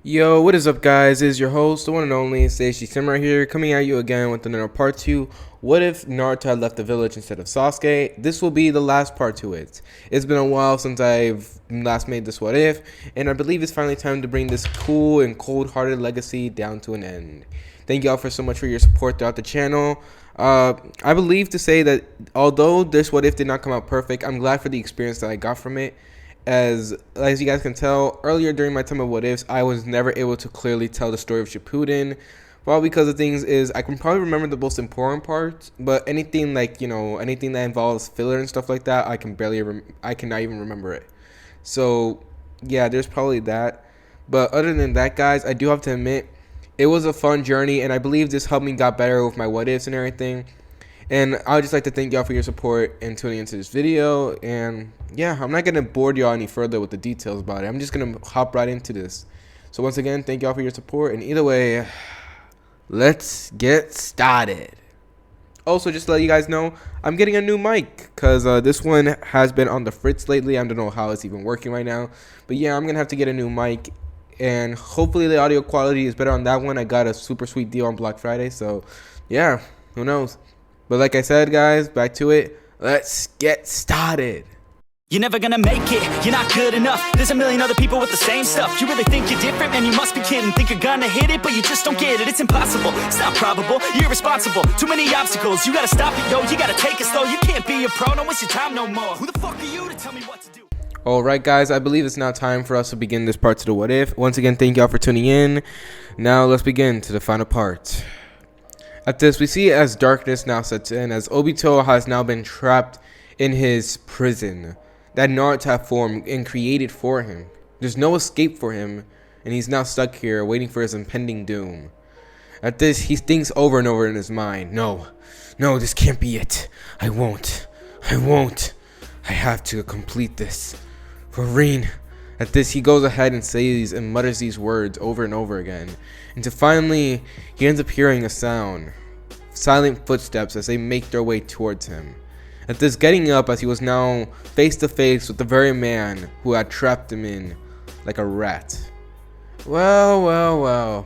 Yo, what is up, guys? It is your host, the one and only Seishi Samurai here, coming at you again with another part 2. What if Naruto had left the village instead of Sasuke? This will be the last part to it. It's been a while since I've last made this what if, and I believe it's finally time to bring this cool and cold-hearted legacy down to an end. Thank y'all for so much for your support throughout the channel. I believe to say that although this what if did not come out perfect, I'm glad for the experience that I got from it. As you guys can tell, earlier during my time of what ifs, I was never able to clearly tell the story of Shippuden. Well, because the things is, I can probably remember the most important parts, but anything like, anything that involves filler and stuff like that, I cannot even remember it. So, yeah, there's probably that. But other than that, guys, I do have to admit, it was a fun journey, and I believe this helped me got better with my what ifs and everything. And I would just like to thank y'all for your support and tuning into this video. And yeah, I'm not going to bore y'all any further with the details about it. I'm just going to hop right into this. So once again, thank y'all for your support. And either way, let's get started. Also, just to let you guys know, I'm getting a new mic because this one has been on the fritz lately. I don't know how it's even working right now. But yeah, I'm going to have to get a new mic. And hopefully the audio quality is better on that one. I got a super sweet deal on Black Friday. So yeah, who knows? But like I said, guys, back to it. Let's get started. You're never gonna make it, you're not good enough. There's a million other people with the same stuff. You really think you're different, man, you must be kidding. Think you're gonna hit it, but you just don't get it. It's impossible, it's not probable, you're irresponsible. Too many obstacles, you gotta stop it, yo. You gotta take it slow, you can't be a pro. Don't waste your time no more. Who the fuck are you to tell me what to do? Alright, guys, I believe it's now time for us to begin this part to the what if. Once again, thank y'all for tuning in. Now let's begin to the final part. At this, we see as darkness now sets in, as Obito has now been trapped in his prison that Naruto had formed and created for him. There's no escape for him, and he's now stuck here waiting for his impending doom. At this, he thinks over and over in his mind, no, this can't be it. I won't. I have to complete this. For Rin. At this, he goes ahead and says and mutters these words over and over again. Until finally, he ends up hearing a sound. Silent footsteps as they make their way towards him. At this, getting up as he was now face to face with the very man who had trapped him in like a rat. Well.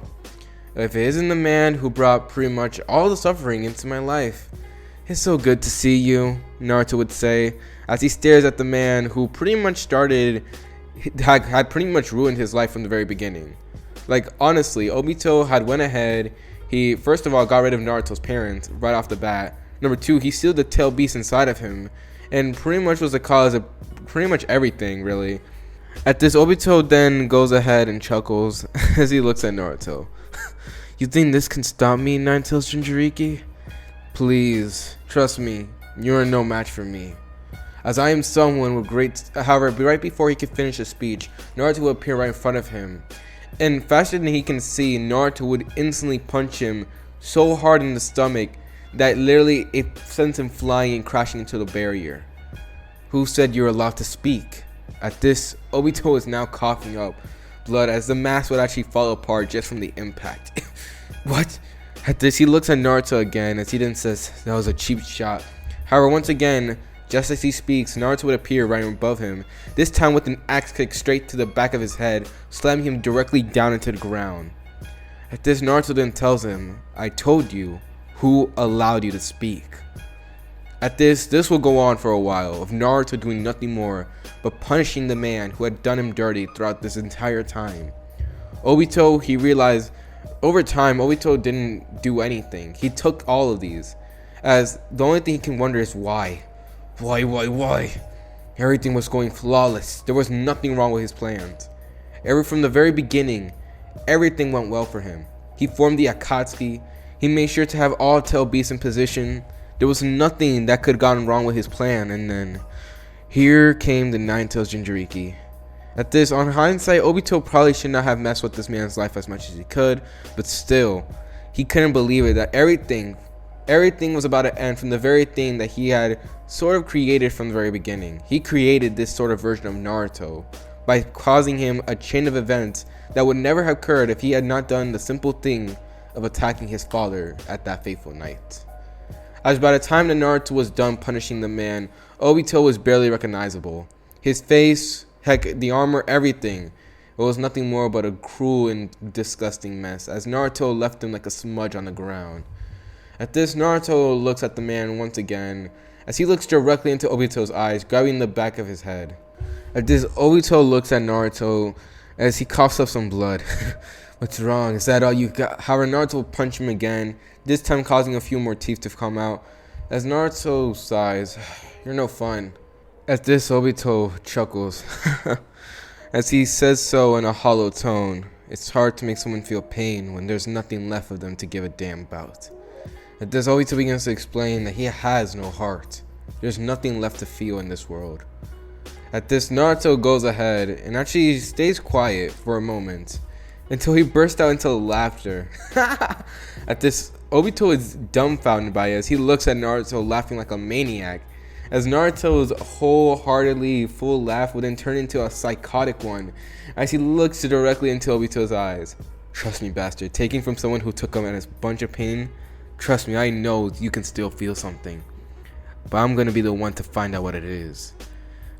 If it isn't the man who brought pretty much all the suffering into my life. It's so good to see you, Naruto would say, as he stares at the man who pretty much had pretty much ruined his life from the very beginning. Like, honestly, Obito had went ahead. He, first of all, got rid of Naruto's parents right off the bat. Number two, he sealed the tail beast inside of him. And pretty much was the cause of pretty much everything, really. At this, Obito then goes ahead and chuckles as he looks at Naruto. You think this can stop me, Nine-Tails Jinchuriki? Please, trust me, you are no match for me. As I am someone with great... However, right before he could finish his speech, Naruto would appear right in front of him. And faster than he can see, Naruto would instantly punch him so hard in the stomach that literally it sends him flying and crashing into the barrier. Who said you're allowed to speak? At this, Obito is now coughing up blood as the mask would actually fall apart just from the impact. What? At this, he looks at Naruto again as he then says, that was a cheap shot. However, once again, just as he speaks, Naruto would appear right above him, this time with an axe kick straight to the back of his head, slamming him directly down into the ground. At this, Naruto then tells him, I told you, who allowed you to speak? At this will go on for a while, of Naruto doing nothing more but punishing the man who had done him dirty throughout this entire time. Obito, he realized, over time, Obito didn't do anything. He took all of these, as the only thing he can wonder is why? Why? Everything was going flawless. There was nothing wrong with his plans. From the very beginning, everything went well for him. He formed the Akatsuki. He made sure to have all tail beasts in position. There was nothing that could have gone wrong with his plan, and then here came the Nine-Tails Jinchuriki. At this, on hindsight, Obito probably should not have messed with this man's life as much as he could, but still, he couldn't believe it that everything was about to end from the very thing that he had sort of created from the very beginning. He created this sort of version of Naruto by causing him a chain of events that would never have occurred if he had not done the simple thing of attacking his father at that fateful night. As by the time that Naruto was done punishing the man, Obito was barely recognizable. His face, heck, the armor, everything It was nothing more but a cruel and disgusting mess, as Naruto left him like a smudge on the ground. At this, Naruto looks at the man once again, as he looks directly into Obito's eyes, grabbing the back of his head. At this, Obito looks at Naruto as he coughs up some blood. What's wrong? Is that all you got? However, Naruto will punch him again, this time causing a few more teeth to come out. As Naruto sighs, "You're no fun." At this, Obito chuckles, as he says so in a hollow tone. It's hard to make someone feel pain when there's nothing left of them to give a damn about. At this, Obito begins to explain that he has no heart. There's nothing left to feel in this world. At this, Naruto goes ahead and actually stays quiet for a moment until he bursts out into laughter. At this, Obito is dumbfounded by it as he looks at Naruto laughing like a maniac, as Naruto's wholeheartedly full laugh would then turn into a psychotic one as he looks directly into Obito's eyes. "Trust me, bastard, taking from someone who took him and his bunch of pain, trust me, I know you can still feel something. But I'm gonna be the one to find out what it is."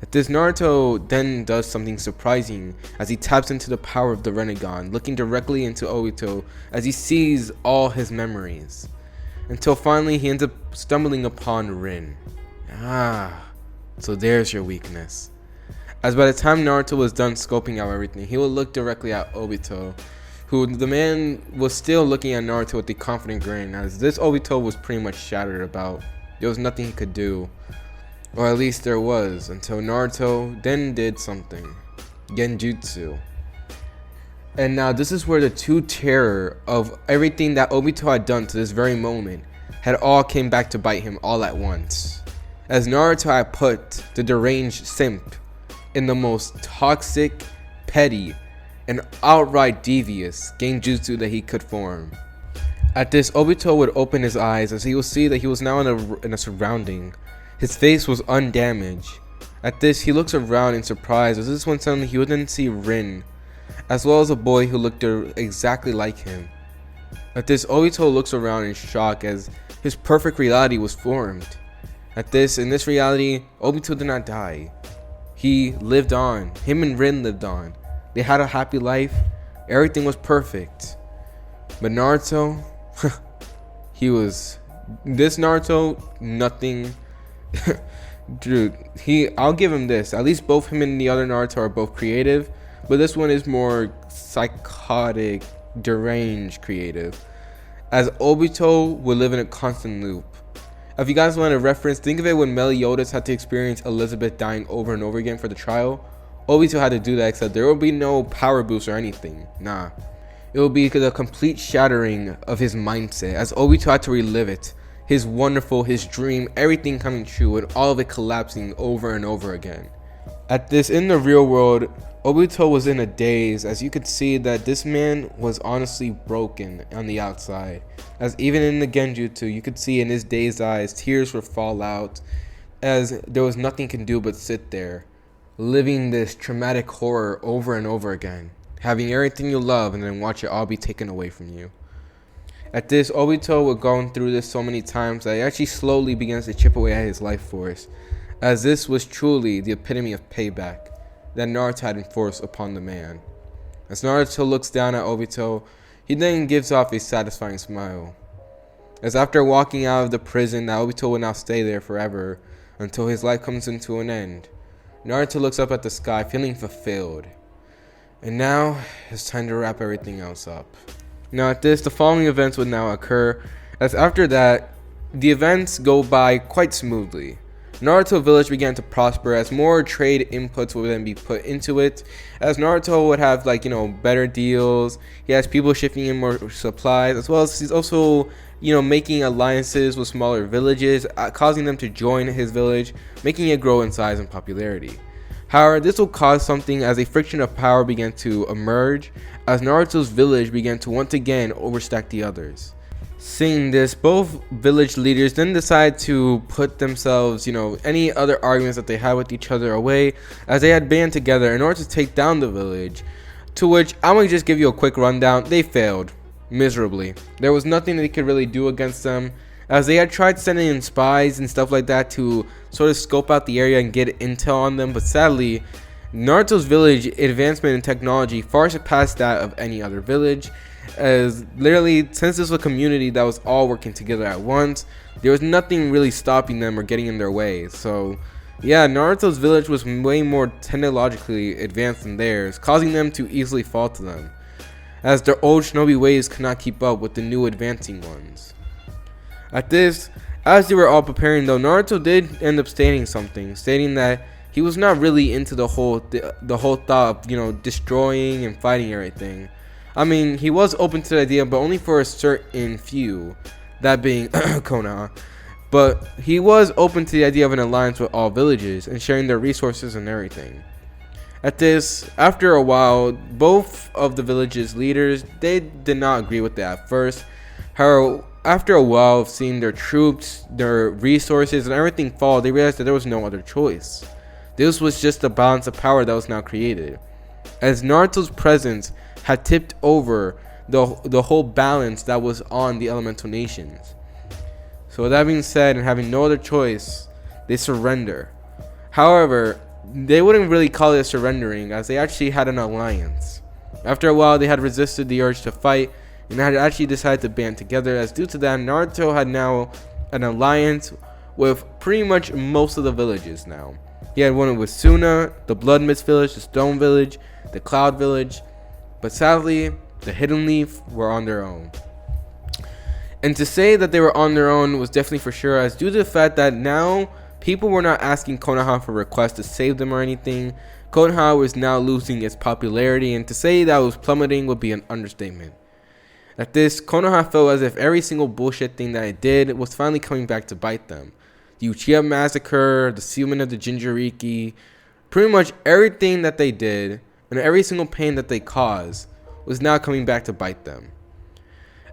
At this, Naruto then does something surprising as he taps into the power of the Rinnegan, looking directly into Obito as he sees all his memories. Until finally he ends up stumbling upon Rin. So there's your weakness. As by the time Naruto was done scoping out everything, he would look directly at Obito, who the man was still looking at Naruto with a confident grin, as this Obito was pretty much shattered about. There was nothing he could do. Or at least there was, until Naruto then did something. Genjutsu. And now this is where the true terror of everything that Obito had done to this very moment had all came back to bite him all at once. As Naruto had put the deranged simp in the most toxic, petty, and outright devious genjutsu that he could form. At this, Obito would open his eyes as he would see that he was now in a surrounding. His face was undamaged. At this, he looks around in surprise as this is when suddenly he would then see Rin, as well as a boy who looked exactly like him. At this, Obito looks around in shock as his perfect reality was formed. At this, in this reality, Obito did not die. He lived on. Him and Rin lived on. They had a happy life. Everything was perfect. But Naruto, this Naruto, nothing. Dude, I'll give him this. At least both him and the other Naruto are both creative, but this one is more psychotic, deranged creative. As Obito would live in a constant loop. If you guys want a reference, think of it when Meliodas had to experience Elizabeth dying over and over again for the trial. Obito had to do that, except there will be no power boost or anything. Nah. It will be the complete shattering of his mindset, as Obito had to relive it. His dream, everything coming true, and all of it collapsing over and over again. At this, in the real world, Obito was in a daze, as you could see that this man was honestly broken on the outside. As even in the genjutsu, you could see in his dazed eyes, tears would fall out, as there was nothing he can do but sit there, living this traumatic horror over and over again, having everything you love and then watch it all be taken away from you. At this, Obito would go through this so many times that he actually slowly begins to chip away at his life force, as this was truly the epitome of payback that Naruto had enforced upon the man. As Naruto looks down at Obito, he then gives off a satisfying smile. As after walking out of the prison, that Obito will now stay there forever until his life comes into an end, Naruto looks up at the sky feeling fulfilled. And now, it's time to wrap everything else up. Now at this, the following events would now occur, as after that, the events go by quite smoothly. Naruto village began to prosper as more trade inputs would then be put into it, as Naruto would have better deals. He has people shifting in more supplies, as well as he's also making alliances with smaller villages, causing them to join his village, making it grow in size and popularity. However, this will cause something as a friction of power began to emerge, as Naruto's village began to once again overstack the others. Seeing this, both village leaders then decide to put themselves, any other arguments that they had with each other away, as they had band together in order to take down the village. To which, I'm going to just give you a quick rundown. They failed miserably. There was nothing they could really do against them, as they had tried sending in spies and stuff like that to sort of scope out the area and get intel on them, but sadly, Naruto's village advancement in technology far surpassed that of any other village, as literally since this was a community that was all working together at once, there was nothing really stopping them or getting in their way. So yeah, Naruto's village was way more technologically advanced than theirs, causing them to easily fall to them, as their old shinobi ways could not keep up with the new advancing ones. At this, as they were all preparing though, Naruto did end up stating that he was not really into the whole thought of, destroying and fighting everything. I mean, he was open to the idea, but only for a certain few, that being Konoha. But he was open to the idea of an alliance with all villages and sharing their resources and everything. At this, after a while, both of the village's leaders, they did not agree with that at first. However, after a while of seeing their troops, their resources, and everything fall, they realized that there was no other choice. This was just the balance of power that was now created, as Naruto's presence had tipped over the whole balance that was on the elemental nations. So with that being said, and having no other choice, they surrender. However, they wouldn't really call it surrendering, as they actually had an alliance. After a while, they had resisted the urge to fight and had actually decided to band together, as due to that, Naruto had now an alliance with pretty much most of the villages now. He had one with Suna, the Blood Mist village, the Stone village, the Cloud village, but sadly, the Hidden Leaf were on their own. And to say that they were on their own was definitely for sure, as due to the fact that now people were not asking Konoha for requests to save them or anything. Konoha was now losing its popularity, and to say that it was plummeting would be an understatement. At this, Konoha felt as if every single bullshit thing that it did was finally coming back to bite them. The Uchiha massacre, the sealment of the Jinchuriki, pretty much everything that they did and every single pain that they caused was now coming back to bite them.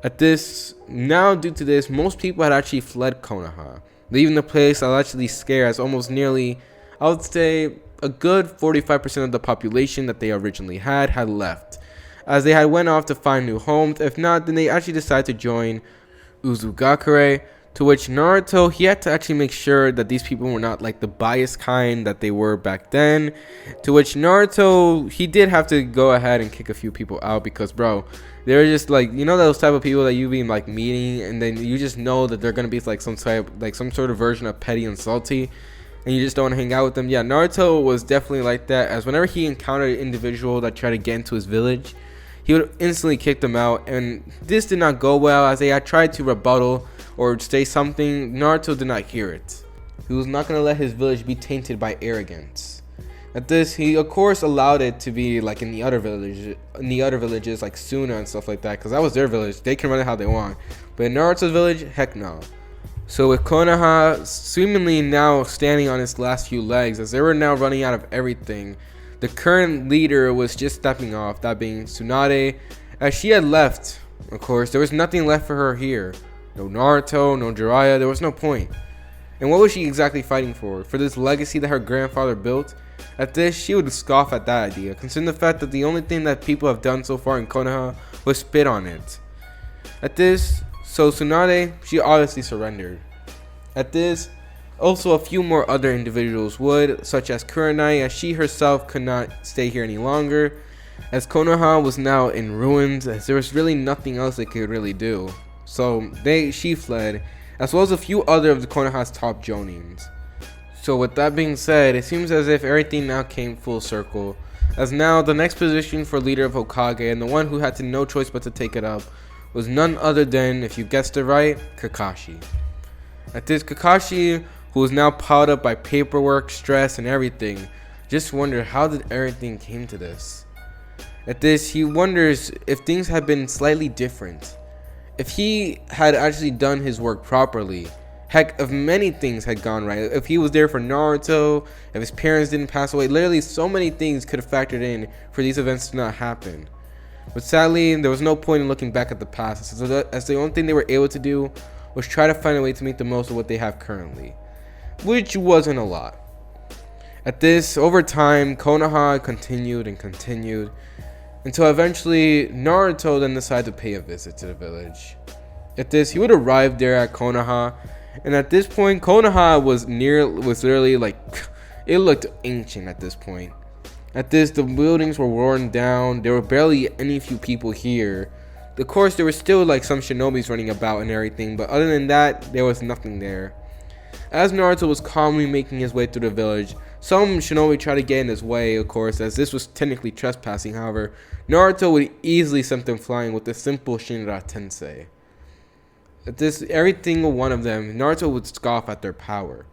At this, now due to this, most people had actually fled Konoha, leaving the place allegedly scared, as almost nearly, I would say, a good 45% of the population that they originally had left, as they had went off to find new homes. If not, then they actually decided to join Uzugakure, to which Naruto, he had to actually make sure that these people were not like the biased kind that they were back then, to which Naruto, he did have to go ahead and kick a few people out, because bro, they're just like, those type of people that you be like meeting, and then you just know that they're gonna be like some sort of version of petty and salty, and you just don't want to hang out with them. Yeah, Naruto was definitely like that, as whenever he encountered an individual that tried to get into his village, he would instantly kick them out, and this did not go well, as they had tried to rebuttal or say something. Naruto did not hear it. He was not going to let his village be tainted by arrogance. At this, he of course allowed it to be like in the other villages like Suna and stuff like that, because that was their village. They can run it how they want. But in Naruto's village, heck no. So with Konoha seemingly now standing on its last few legs, as they were now running out of everything, the current leader was just stepping off, that being Tsunade. As she had left, of course, there was nothing left for her here. No Naruto, no Jiraiya, there was no point. And what was she exactly fighting for? For this legacy that her grandfather built? At this, she would scoff at that idea, considering the fact that the only thing that people have done so far in Konoha was spit on it. At this, so Tsunade, she obviously surrendered. At this, also a few more other individuals would, such as Kurenai, as she herself could not stay here any longer, as Konoha was now in ruins, as there was really nothing else they could really do. So she fled, as well as a few other of the Konoha's top jonins. So with that being said, it seems as if everything now came full circle, as now the next position for leader of Hokage, and the one who had no choice but to take it up, was none other than, if you guessed it right, Kakashi. At this, Kakashi, who was now piled up by paperwork, stress, and everything, just wondered how did everything came to this. At this, he wonders if things had been slightly different. If he had actually done his work properly, heck, if many things had gone right, if he was there for Naruto, if his parents didn't pass away, literally so many things could have factored in for these events to not happen. But sadly, there was no point in looking back at the past, as the only thing they were able to do was try to find a way to make the most of what they have currently, which wasn't a lot. At this, over time, Konoha continued and continued, until eventually Naruto then decided to pay a visit to the village. At this, he would arrive there at Konoha, and at this point, Konoha was literally like, it looked ancient at this point. At this, the buildings were worn down. There were barely any few people here. Of course, there were still like some shinobis running about and everything, but other than that, there was nothing there. As Naruto was calmly making his way through the village, some shinobi tried to get in his way, of course, as this was technically trespassing. However, Naruto would easily send them flying with a simple Shinra Tensei. At this, every single one of them, Naruto would scoff at their power.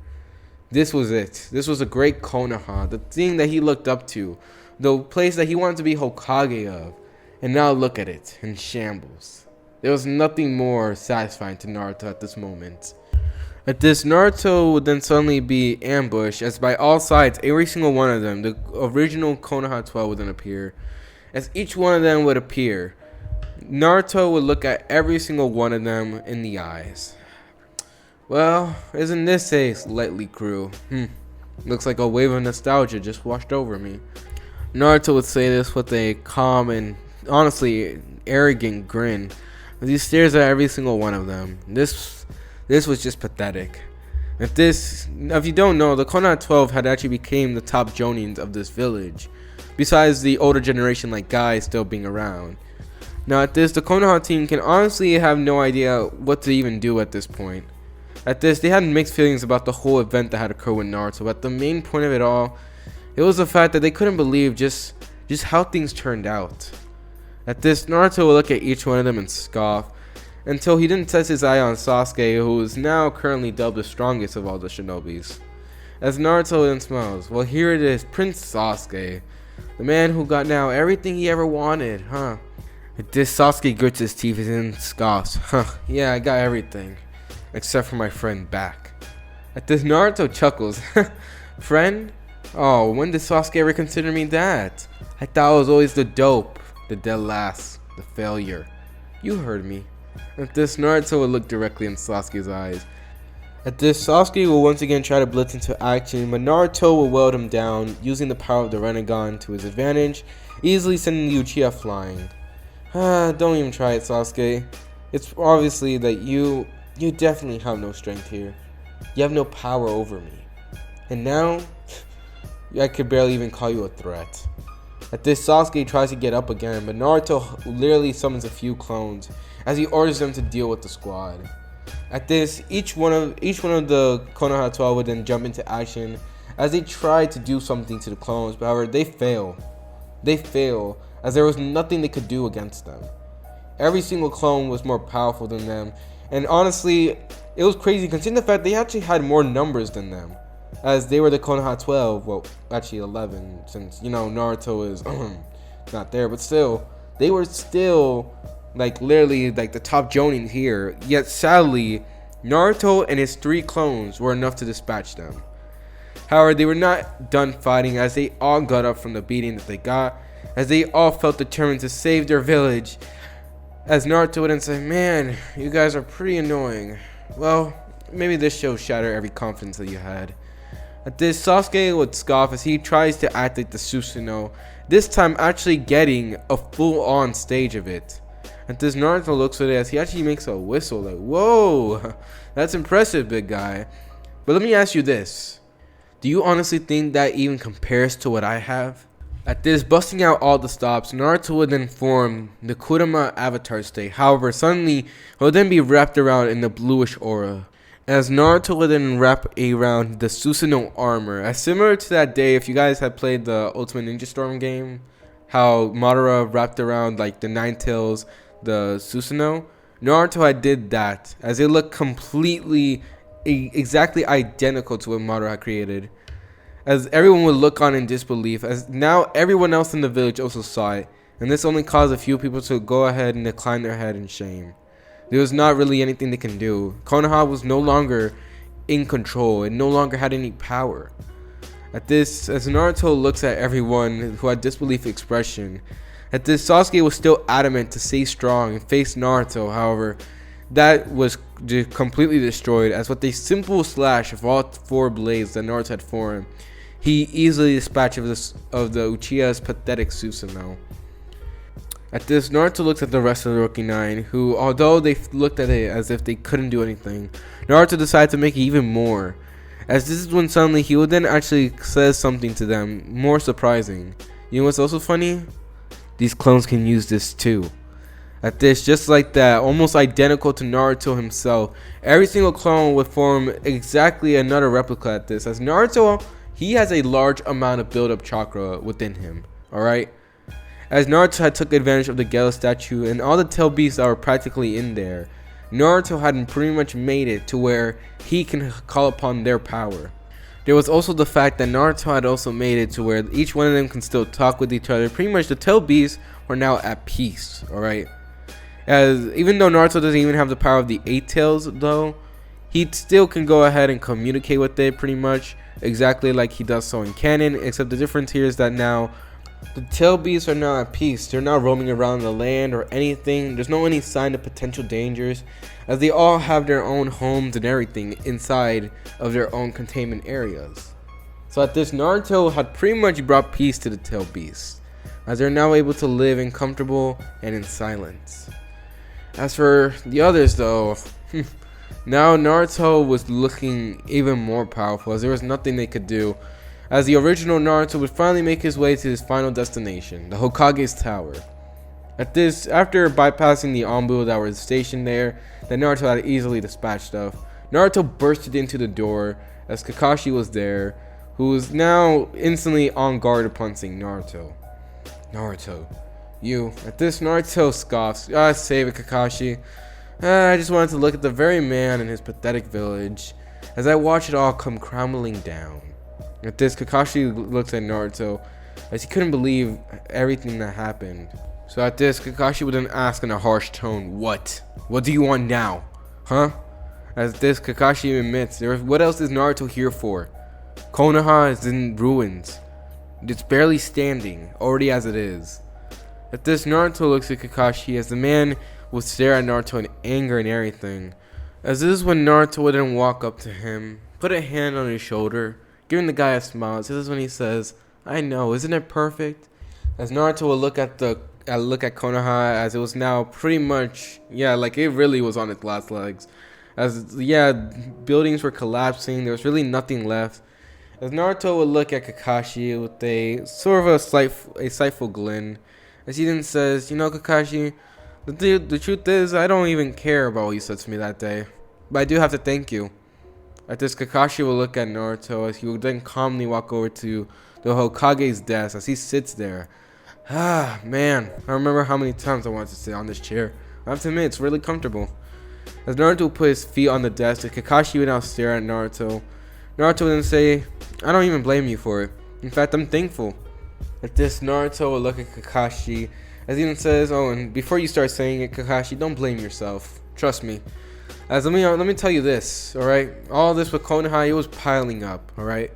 This was it. This was a great Konoha, the thing that he looked up to, the place that he wanted to be Hokage of. And now look at it, in shambles. There was nothing more satisfying to Naruto at this moment. At this, Naruto would then suddenly be ambushed, as by all sides, every single one of them, the original Konoha 12 would then appear. As each one of them would appear, Naruto would look at every single one of them in the eyes. Well, isn't this a slightly cruel? Looks like a wave of nostalgia just washed over me. Naruto would say this with a calm and honestly arrogant grin, as he stares at every single one of them. This was just pathetic. If you don't know, the Konoha 12 had actually became the top jonins of this village, besides the older generation like Guy still being around. Now at this, the Konoha team can honestly have no idea what to even do at this point. At this, they had mixed feelings about the whole event that had occurred with Naruto, but the main point of it all, it was the fact that they couldn't believe just how things turned out. At this, Naruto would look at each one of them and scoff, until he didn't test his eye on Sasuke, who is now currently dubbed the strongest of all the shinobis. As Naruto then smiles, well, here it is, Prince Sasuke, the man who got now everything he ever wanted, huh? At this, Sasuke grits his teeth and scoffs, yeah, I got everything, except for my friend back. At this, Naruto chuckles, friend? Oh, when did Sasuke ever consider me that? I thought I was always the dope, the dead last, the failure. You heard me. At this, Naruto would look directly in Sasuke's eyes. At this, Sasuke will once again try to blitz into action, but Naruto will weld him down, using the power of the Rinnegan to his advantage, easily sending the Uchiha flying. Don't even try it, Sasuke. It's obviously that you definitely have no strength here. You have no power over me. And now, I could barely even call you a threat. At this, Sasuke tries to get up again, but Naruto literally summons a few clones as he orders them to deal with the squad. At this, each one of the Konoha 12 would then jump into action as they try to do something to the clones, but however, they fail. They fail, as there was nothing they could do against them. Every single clone was more powerful than them, and honestly, it was crazy considering the fact they actually had more numbers than them, as they were the Konoha 12, well, actually 11, since, Naruto is not there, but still, they were still, literally, the top jonin here, yet sadly, Naruto and his 3 clones were enough to dispatch them. However, they were not done fighting, as they all got up from the beating that they got, as they all felt determined to save their village, as Naruto would then say, man, you guys are pretty annoying. Well, maybe this show shattered every confidence that you had. At this, Sasuke would scoff as he tries to act like the Susanoo, this time actually getting a full-on stage of it. At this, Naruto looks at it as he actually makes a whistle, like, whoa, that's impressive, big guy. But let me ask you this, do you honestly think that even compares to what I have? At this, busting out all the stops, Naruto would then form the Kurama avatar state. However, suddenly, it would then be wrapped around in the bluish aura, as Naruto would then wrap around the Susanoo armor. As similar to that day, if you guys had played the Ultimate Ninja Storm game, how Madara wrapped around the 9 tails, the Susanoo, Naruto had did that, as it looked completely, exactly identical to what Madara had created. As everyone would look on in disbelief, as now everyone else in the village also saw it, and this only caused a few people to go ahead and decline their head in shame. There was not really anything they can do. Konoha was no longer in control and no longer had any power. At this, as Naruto looks at everyone who had disbelief expression, at this, Sasuke was still adamant to stay strong and face Naruto. However, that was completely destroyed, as with a simple slash of all 4 blades that Naruto had formed, he easily dispatched of the Uchiha's pathetic Susanoo. At this, Naruto looks at the rest of the Rookie 9, who, although they looked at it as if they couldn't do anything, Naruto decided to make it even more, as this is when suddenly he would then actually says something to them more surprising, You know what's also funny? These clones can use this too. At this, just like that, almost identical to Naruto himself, every single clone would form exactly another replica at this. As Naruto, he has a large amount of build-up chakra within him, alright? As Naruto had took advantage of the Gela statue and all the tail beasts that were practically in there, Naruto had pretty much made it to where he can call upon their power. There was also the fact that Naruto had also made it to where each one of them can still talk with each other. Pretty much the tail beasts were now at peace, alright? As even though Naruto doesn't even have the power of the 8 tails though, he still can go ahead and communicate with it pretty much exactly like he does so in canon, except the difference here is that now the tail beasts are now at peace. They're not roaming around the land or anything. There's no any sign of potential dangers, as they all have their own homes and everything inside of their own containment areas. So at this, Naruto had pretty much brought peace to the tail beasts, as they're now able to live in comfortable and in silence. As for the others though, now Naruto was looking even more powerful, as there was nothing they could do, as the original Naruto would finally make his way to his final destination, the Hokage's tower. At this, after bypassing the Anbu that were stationed there, that Naruto had easily dispatched of, Naruto bursted into the door as Kakashi was there, who was now instantly on guard upon seeing Naruto. Naruto, you. At this, Naruto scoffs. Save it, Kakashi. I just wanted to look at the very man in his pathetic village, as I watch it all come crumbling down. At this, Kakashi looks at Naruto, as he couldn't believe everything that happened. So at this, Kakashi would then ask in a harsh tone, What? What do you want now? Huh? As this, Kakashi admits, what else is Naruto here for? Konoha is in ruins. It's barely standing, already as it is. At this, Naruto looks at Kakashi as the man would stare at Naruto in anger and everything. As this is when Naruto would then walk up to him, put a hand on his shoulder, giving the guy a smile. This is when he says, I know, isn't it perfect? As Naruto would look at Konoha, as it was now pretty much, like it really was on its last legs. As, buildings were collapsing, there was really nothing left. As Naruto would look at Kakashi with a sort of a spiteful grin, as he then says, you know, Kakashi, the truth is, I don't even care about what you said to me that day, but I do have to thank you. At this, Kakashi will look at Naruto as he will then calmly walk over to the Hokage's desk as he sits there. Man, I remember how many times I wanted to sit on this chair. I have to admit, it's really comfortable. As Naruto would put his feet on the desk, Kakashi would now stare at Naruto. Naruto would then say, I don't even blame you for it. In fact, I'm thankful. At this, Naruto would look at Kakashi as he then says, and before you start saying it, Kakashi, don't blame yourself. Trust me. As let me tell you this, alright? All this with Konoha, it was piling up, alright?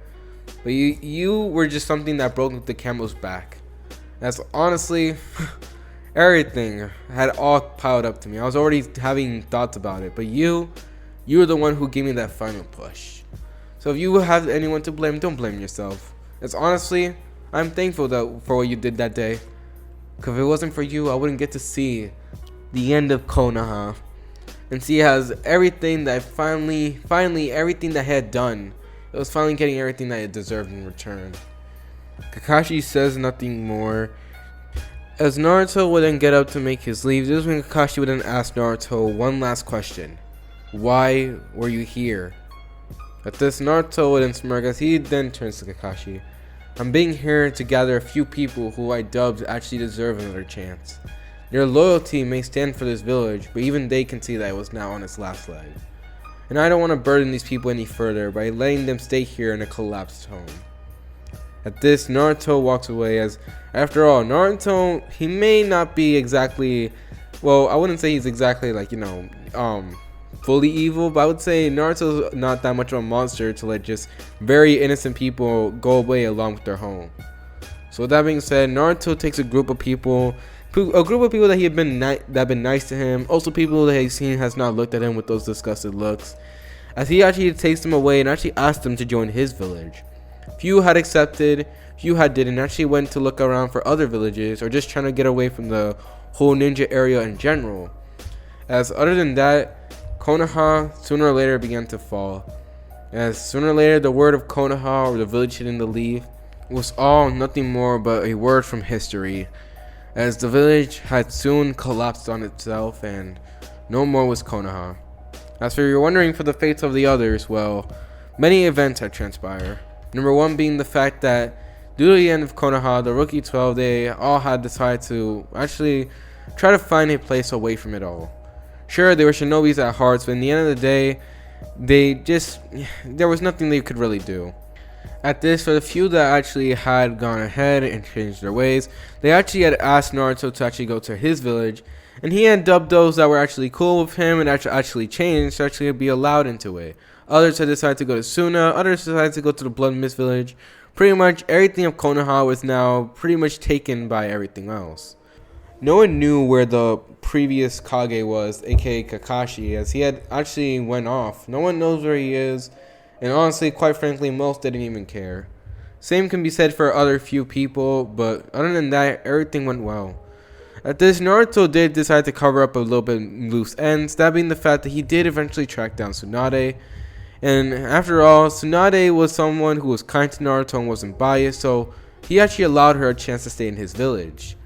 But you were just something that broke the camel's back. As honestly, everything had all piled up to me. I was already having thoughts about it, but you were the one who gave me that final push. So if you have anyone to blame, don't blame yourself. As honestly, I'm thankful for what you did that day. Because if it wasn't for you, I wouldn't get to see the end of Konoha. And see as everything that finally everything that he had done, it was finally getting everything that it deserved in return. Kakashi says nothing more. As Naruto would then get up to make his leave, this is when Kakashi would then ask Naruto one last question. Why were you here? At this, Naruto would then smirk as he then turns to Kakashi. I'm being here to gather a few people who I dubbed actually deserve another chance. Their loyalty may stand for this village, but even they can see that it was now on its last leg. And I don't want to burden these people any further by letting them stay here in a collapsed home. At this, Naruto walks away as, after all, Naruto, he may not be exactly, well, I wouldn't say he's exactly like, fully evil, but I would say Naruto's not that much of a monster to let just very innocent people go away along with their home. So with that being said, Naruto takes a group of people that have been nice to him, also people that he's seen has not looked at him with those disgusted looks, as he actually takes them away and actually asked them to join his village. Few had accepted, few had didn't, actually went to look around for other villages or just trying to get away from the whole ninja area in general. As other than that, Konoha sooner or later began to fall. As sooner or later the word of Konoha or the village hitting the leaf was all nothing more but a word from history, as the village had soon collapsed on itself and no more was Konoha. As for your wondering for the fates of the others, well, many events had transpired. Number one being the fact that due to the end of Konoha, the Rookie 12, they all had decided to actually try to find a place away from it all. Sure, they were shinobis at heart, but in the end of the day, there was nothing they could really do. At this, for the few that actually had gone ahead and changed their ways, they actually had asked Naruto to actually go to his village, and he had dubbed those that were actually cool with him and actually changed to actually be allowed into it. Others had decided to go to Suna, others decided to go to the Blood Mist village. Pretty much everything of Konoha was now pretty much taken by everything else. No one knew where the previous Kage was, aka Kakashi, as he had actually went off. No one knows where he is, and honestly, quite frankly, most didn't even care. Same can be said for other few people, but other than that, everything went well. At this, Naruto did decide to cover up a little bit loose ends, that being the fact that he did eventually track down Tsunade. And after all, Tsunade was someone who was kind to Naruto and wasn't biased, so he actually allowed her a chance to stay in his village.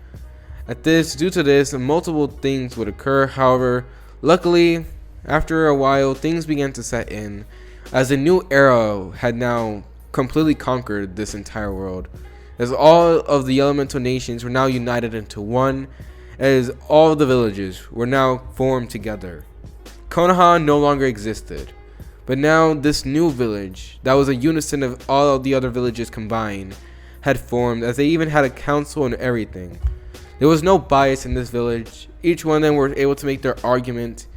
At this, due to this, multiple things would occur. However, luckily, after a while, things began to set in, as a new era had now completely conquered this entire world, as all of the elemental nations were now united into one, as all the villages were now formed together. Konoha no longer existed, but now this new village, that was a unison of all of the other villages combined, had formed, as they even had a council and everything. There was no bias in this village. Each one of them were able to make their argument,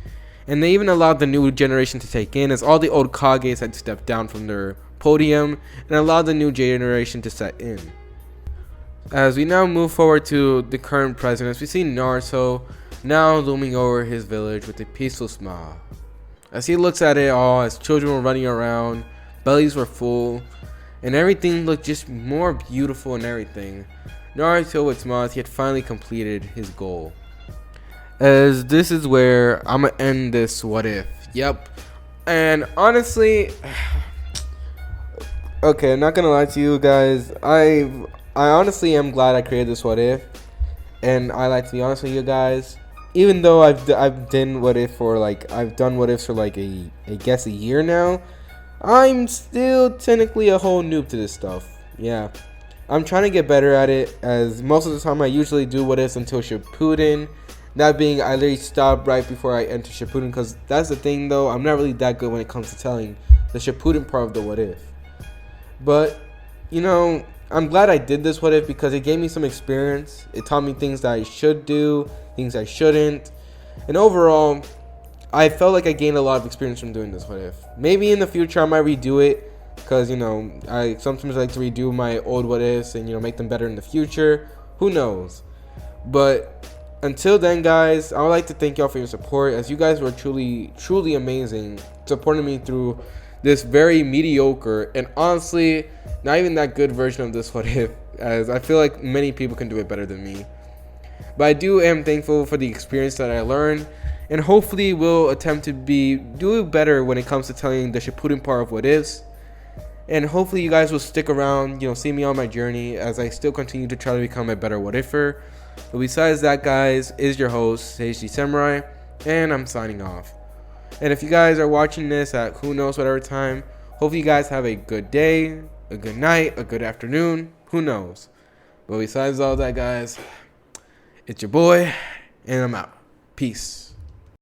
and they even allowed the new generation to take in, as all the old Kages had stepped down from their podium and allowed the new generation to set in. As we now move forward to the current president, we see Naruto now looming over his village with a peaceful smile. As he looks at it all, as children were running around, bellies were full, and everything looked just more beautiful and everything. Naruto would smile as he had finally completed his goal. As this is where I'm gonna end this what if. Yep. And honestly, okay, I'm not gonna lie to you guys. I honestly am glad I created this what if, and I like to be honest with you guys. Even though I've done what if for I've done what ifs for I guess a year now, I'm still technically a whole noob to this stuff. Yeah. I'm trying to get better at it, as most of the time I usually do what ifs until Shippuden. That being, I literally stop right before I enter Shippuden, because that's the thing though, I'm not really that good when it comes to telling the Shippuden part of the what if. But, you know, I'm glad I did this what if because it gave me some experience. It taught me things that I should do, things I shouldn't. And overall, I felt like I gained a lot of experience from doing this what if. Maybe in the future I might redo it, because, you know, I sometimes like to redo my old what ifs and, you know, make them better in the future. Who knows? But until then, guys, I would like to thank y'all for your support, as you guys were truly, truly amazing, supporting me through this very mediocre and honestly not even that good version of this what if, as I feel like many people can do it better than me. But I am thankful for the experience that I learned, and hopefully will attempt to do better when it comes to telling the Shippuden part of what ifs. And hopefully you guys will stick around, you know, see me on my journey as I still continue to try to become a better what ifer. But besides that, guys, is your host, HD Samurai, and I'm signing off. And if you guys are watching this at who knows whatever time, hopefully you guys have a good day, a good night, a good afternoon, who knows. But besides all that, guys, it's your boy, and I'm out. Peace.